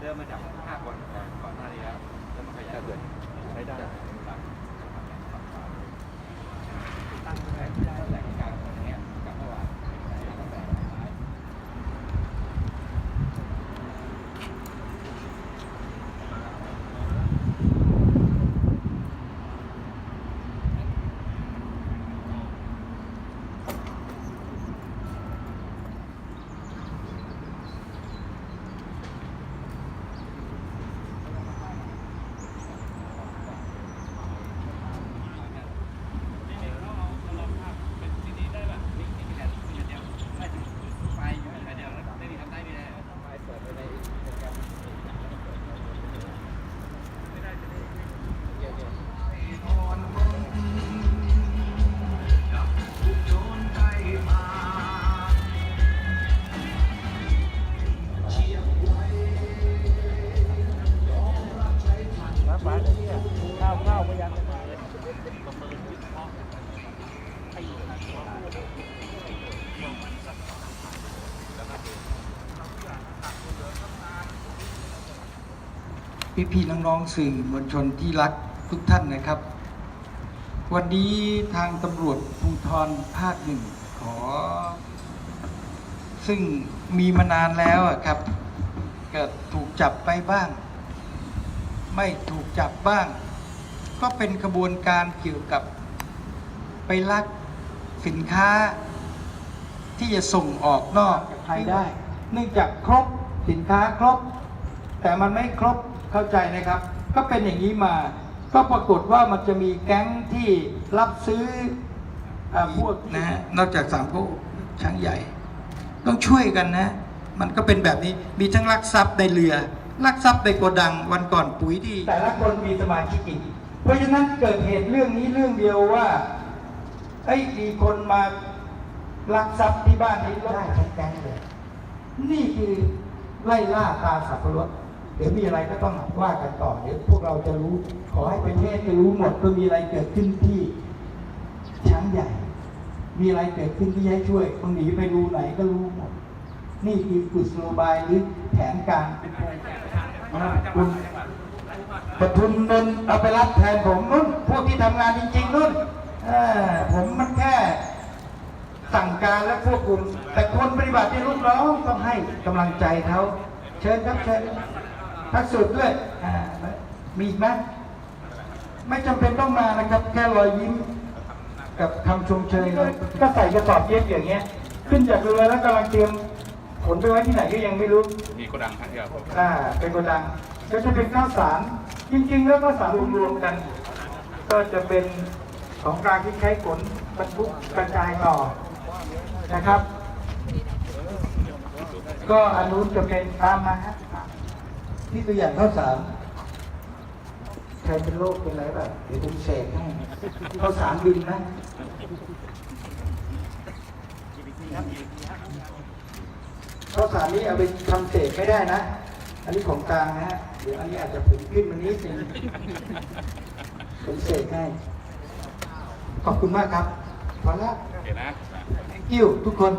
เริ่มมาจาก5 คนก่อนหน้านี้แล้วแล้วมันขยายตัวใช้ได้ตั้งแต่กลางวันนี้กับเมื่อวานตั้งแต่พี่ๆน้องๆสื่อมวลชนที่รักทุกท่านนะครับ วันนี้ทางตำรวจภูธรภาค 1ขอซึ่งมีมานานแล้วครับก็ถูกจับไปบ้างไม่ถูกจับบ้างก็เป็นขบวนการเกี่ยวกับไปลักสินค้าที่จะส่งออกนอกไทยได้เนื่องจากครบสินค้าครบแต่มันไม่ครบเข้าใจนะครับก็เป็นอย่างนี้มาก็ปรากฏว่ามันจะมีแก๊งที่รับซื้อพวกนะฮะนอกจากสามก๊กช้างใหญ่ต้องช่วยกันนะมันก็เป็นแบบนี้มีทั้งลักทรัพย์ในเรือลักทรัพย์ในโกดังวันก่อนปุ๋ยที่แต่ละคนมีสมาชิกอีกเพราะฉะนั้นเกิดเหตุเรื่องนี้เรื่องเดียวว่ามีคนมาลักทรัพย์ที่บ้านนี้ได้ทั้งแก๊งเลยนี่คือไล่ล่าตาสับปะรดเดี๋ยวมีอะไรก็ต้องว่ากันต่อเดี๋ยวพวกเราจะรู้ขอให้ประเทศจะรู้หมดว่ามีอะไรเกิดขึ้นที่ช้างใหญ่มีอะไรเกิดขึ้นที่ให้ช่วยคนหนีไปดูไหนก็รู้หมดนี่คือกุศโลบายหรือแผนการเป็นคุณปทุมนนท์เอาไปรับแทนผมนุ่นพวกที่ทำงานจริงๆนุ่นผมมันแค่สั่งการและควบคุมแต่คนปฏิบัติที่ลูกน้องต้องให้กำลังใจเขาเชิญครับเชิญทักสุดด้วยมีอีกไหมไม่จำเป็นต้องมานะครับแค่รอยยิ้มกับคำชมเชยก็ใส่กระสอบเย็บอย่างเงี้ยขึ้นจากเรือแล้วกำลังเตรียมขนไปไว้ที่ไหนก็ยังไม่รู้มีโกดังครับเป็นโกดังก็จะเป็นข้าวสารจริงๆแล้วข้าวสารรวมๆกันก็จะเป็นของกลางที่ใช้ขนบรรทุกกระจายต่อนะครับก็อนุจะเป็นตามมาฮะที่ตัวอย่างข้าวสารใครเป็นโรคเป็นอะไรแบบเดี๋ยวผมเสกให้ข้าวสารบินนะข้าวสารนี้เอาไปทำเสกไม่ได้นะอันนี้ของกลางนะฮะเดี๋ยวอันนี้อาจจะผุขึ้นมานิดนึงผมเสกให้ขอบคุณมากครับพอแล้วthank you ทุกคน